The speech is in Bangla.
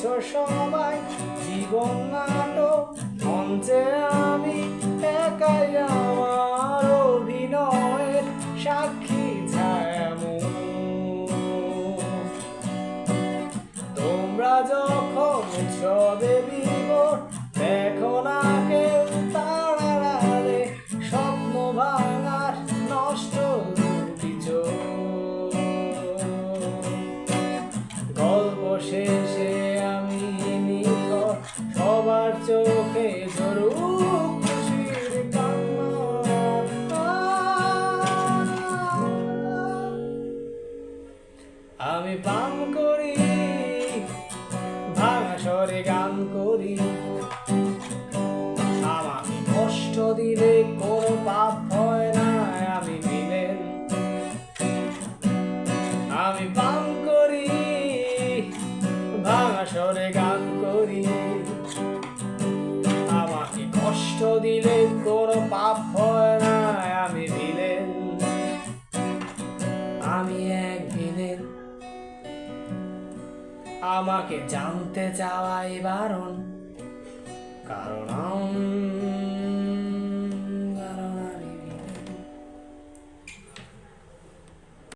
বুঝছো সবাই জীবন নাটক মঞ্চে আমি একাই আমার অভিনয়ের সাক্ষী ছায়ামুখ। তোমরা যখন উৎসবে বিভোর দেখো না কেউ তারার আড়ালে স্বপ্ন ভাঙার নষ্ট গল্প শেষে আমি নিথর সবার চোখে ঝরুক খুশির কান্না। আমি পান করি ভাঙা স্বরে গান করি, আমাকে কষ্ট দিলে কোনো পাপ হয় না, আমি ভিলেন। আমি পান করি ভাঙা স্বরে গান করি, আমাকে কষ্ট দিলে কোনো পাপ হয় না, আমি ভিলেন। আমি এক ভিলেন, আমাকে জানতে চাওয়াই বারণ, কারণ